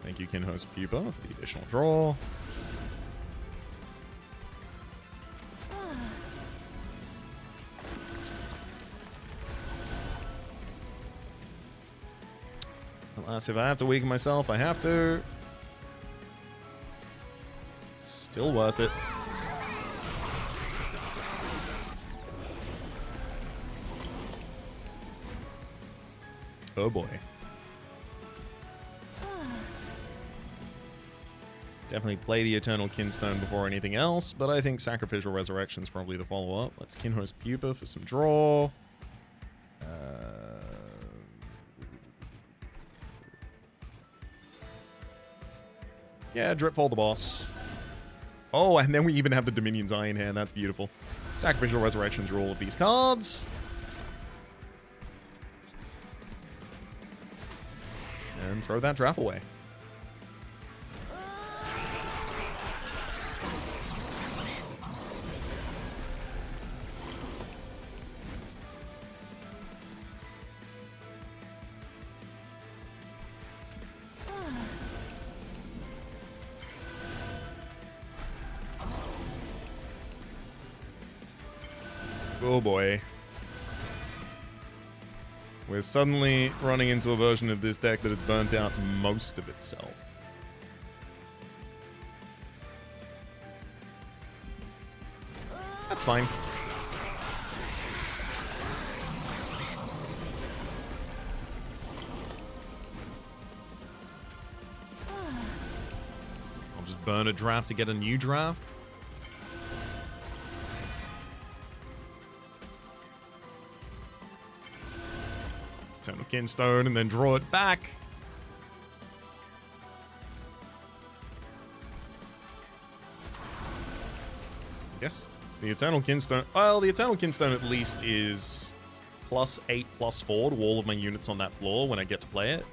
Thank you, Kinhost Pupa, for the additional draw. Alas, if I have to weaken myself, I have to. Still worth it. Oh boy. Definitely play the Eternal Kinstone before anything else, but I think Sacrificial Resurrection is probably the follow-up. Let's Kinhost Pupa for some draw. Yeah, Dripfall the boss. Oh, and then we even have the Dominion's Eye in hand. That's beautiful. Sacrificial Resurrections are all of these cards. And throw that draft away. Oh boy. We're suddenly running into a version of this deck that has burnt out most of itself. That's fine. I'll just burn a draft to get a new draft. Eternal Kinstone and then draw it back. Yes, the Eternal Kinstone. Well, the Eternal Kinstone at least is +8/+4 to all of my units on that floor when I get to play it.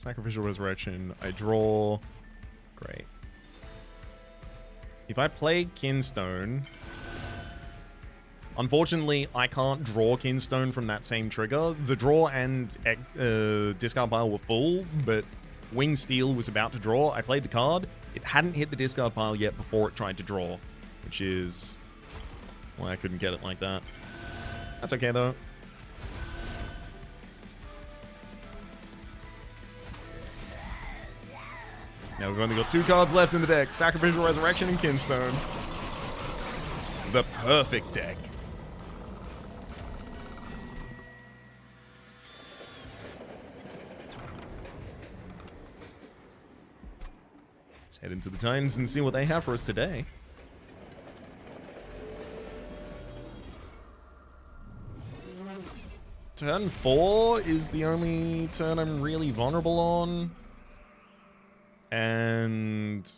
Sacrificial Resurrection. I draw. Great. If I play Kinstone... Unfortunately, I can't draw Kinstone from that same trigger. The draw and discard pile were full, but Winged Steel was about to draw. I played the card. It hadn't hit the discard pile yet before it tried to draw, which is why I couldn't get it like that. That's okay, though. Now we've only got 2 cards left in the deck. Sacrificial Resurrection and Kinstone. The perfect deck. Let's head into the Titans and see what they have for us today. Turn 4 is the only turn I'm really vulnerable on. And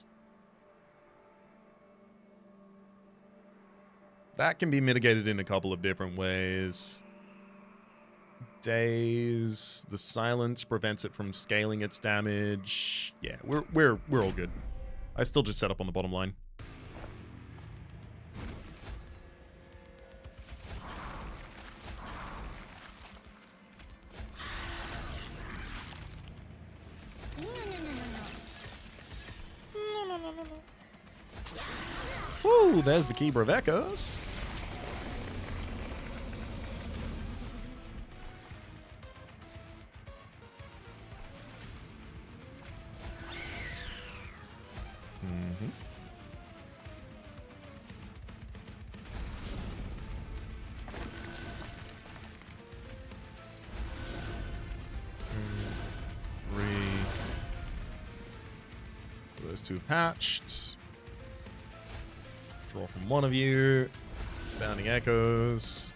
that can be mitigated in a couple of different ways. Daze, the silence prevents it from scaling its damage. Yeah, we're all good. I still just set up on the bottom line. Woo, there's the Keeper of Echoes. Mm-hmm. Two, three. So those two patched. Draw from one of you. Bounding Echoes.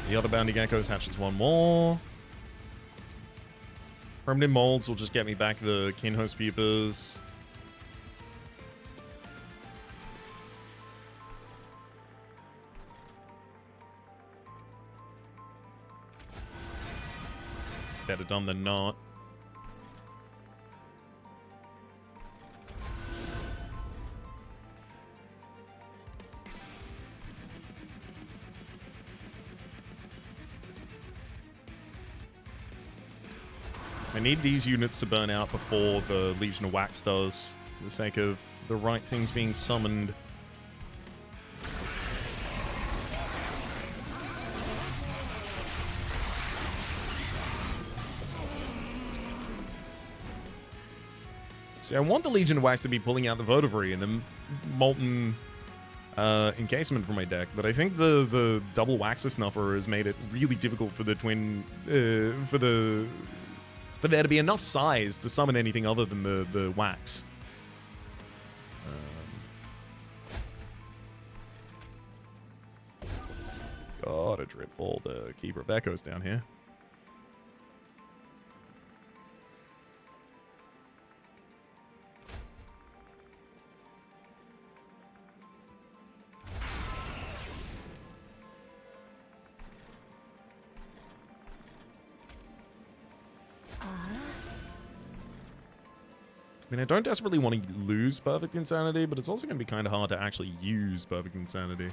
The other Bounding Echoes hatches one more. Permanent Molds will just get me back the Kinhost Peepers. Better done than not. I need these units to burn out before the Legion of Wax does, for the sake of the right things being summoned. See, I want the Legion of Wax to be pulling out the Votivary and the Molten encasement from my deck, but I think the double Waxer Snuffer has made it really difficult for the twin, for there to be enough size to summon anything other than the wax. God, a Dreadful, the Keeper of Echoes down here. I mean, I don't desperately want to lose Perfect Insanity, but it's also going to be kind of hard to actually use Perfect Insanity.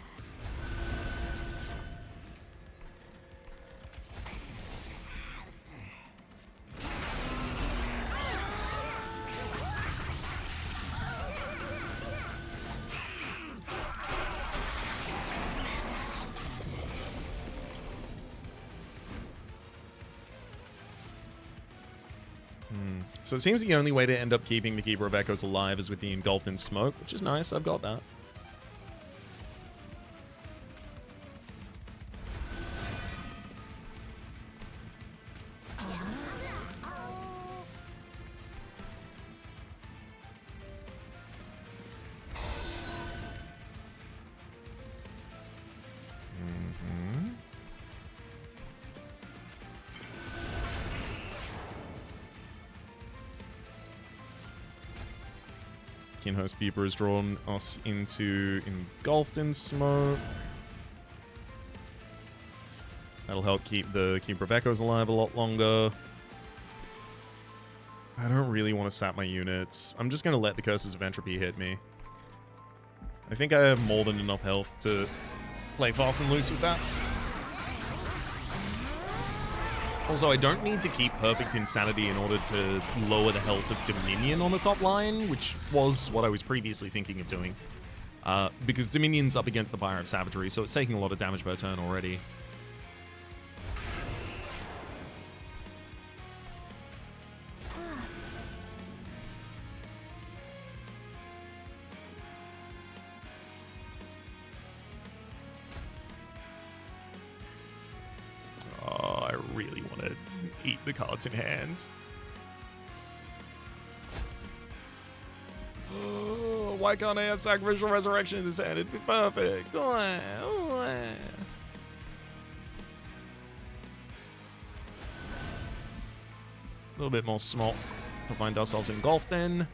So it seems the only way to end up keeping the Keeper of Echoes alive is with the Engulfed in Smoke, which is nice. I've got that. Kinhost Peeper has drawn us into Engulfed in Smoke. That'll help keep the Keeper of Echoes alive a lot longer. I don't really want to sap my units. I'm just going to let the Curses of Entropy hit me. I think I have more than enough health to play fast and loose with that. Also, I don't need to keep Perfect Insanity in order to lower the health of Dominion on the top line, which was what I was previously thinking of doing. Because Dominion's up against the Fire of Savagery, so it's taking a lot of damage per turn already. Eat the cards in hand. Oh, why can't I have Sacrificial Resurrection in this hand? It'd be perfect. A little bit more small to find ourselves engulfed in.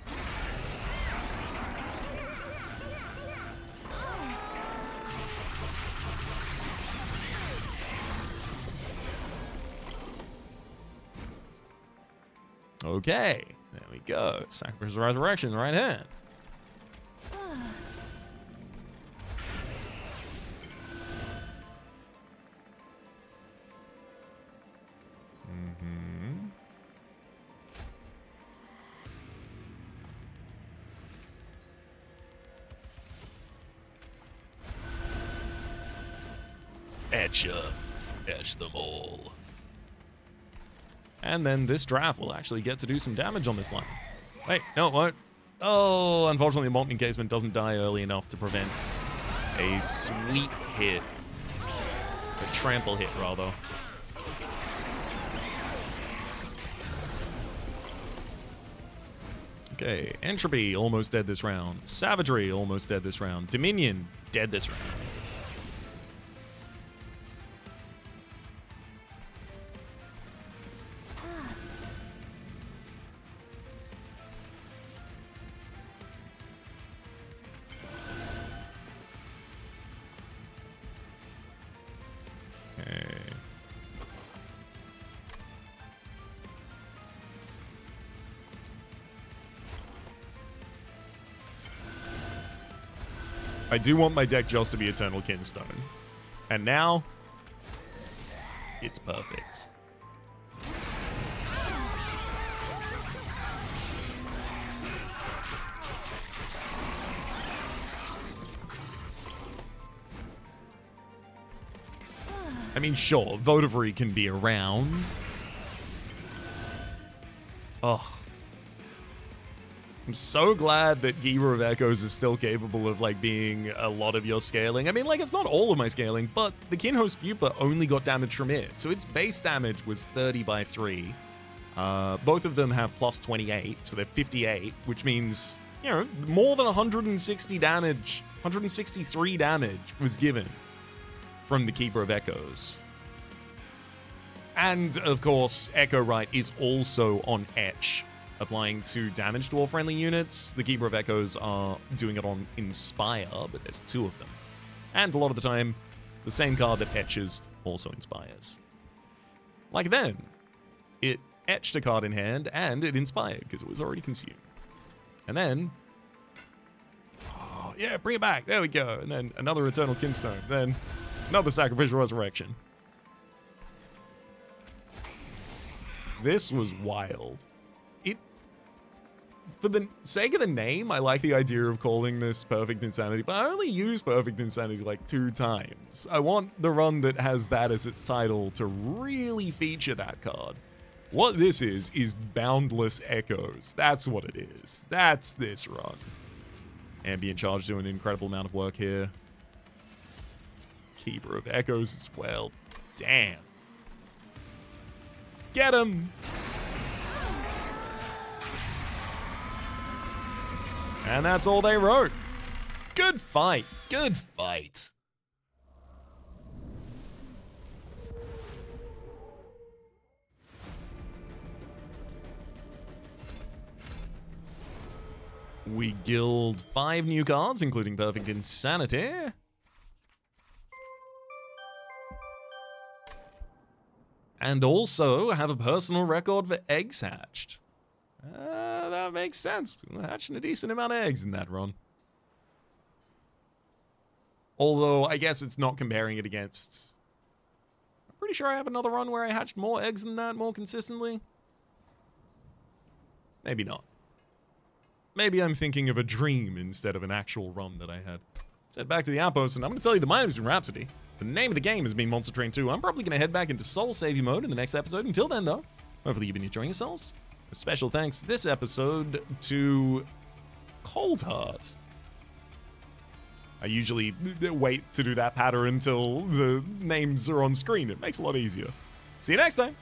Okay, there we go. Sacrificial Resurrection in the right hand. Etch them all. And then this draft will actually get to do some damage on this line. Wait, no, it won't. Oh, unfortunately, the Wormkin Casement doesn't die early enough to prevent a sweet hit. A trample hit, rather. Okay, Entropy almost dead this round. Savagery almost dead this round. Dominion dead this round. I do want my deck just to be Eternal Kinstone. And now, it's perfect. I mean, sure, Votivary can be around. Oh. I'm so glad that Keeper of Echoes is still capable of, like, being a lot of your scaling. I mean, like, it's not all of my scaling, but the Kinhost Pupa only got damage from it. So its base damage was 30 by 3. Both of them have plus 28, so they're 58, which means, you know, more than 160 damage, 163 damage was given from the Keeper of Echoes. And, of course, Echo Right is also on Etch, applying 2 damage to all friendly units. The Keeper of Echoes are doing it on Inspire, but there's 2 of them. And a lot of the time, the same card that etches also inspires. Like then, it etched a card in hand, and it inspired, because it was already consumed. And then, oh, yeah, bring it back, there we go. And then another Eternal Kinstone, then another Sacrificial Resurrection. This was wild. For the sake of the name, I like the idea of calling this Perfect Insanity, but I only use Perfect Insanity like 2 times. I want the run that has that as its title to really feature that card. What this is Boundless Echoes. That's what it is. That's this run. Ambient Charge doing an incredible amount of work here. Keeper of Echoes as well. Damn. Get him! And that's all they wrote. Good fight. Good fight. We guild 5 new cards, including Perfect Insanity. And also have a personal record for eggs hatched. That makes sense. We're hatching a decent amount of eggs in that run. Although, I guess it's not comparing it against... I'm pretty sure I have another run where I hatched more eggs than that more consistently. Maybe not. Maybe I'm thinking of a dream instead of an actual run that I had. Let's head back to the outpost, and I'm going to tell you the mine has been Rhapsody. The name of the game has been Monster Train 2. I'm probably going to head back into soul saving mode in the next episode. Until then, though, hopefully you've been enjoying yourselves. A special thanks this episode to Cold Heart. I usually wait to do that pattern until the names are on screen. It makes it a lot easier. See you next time.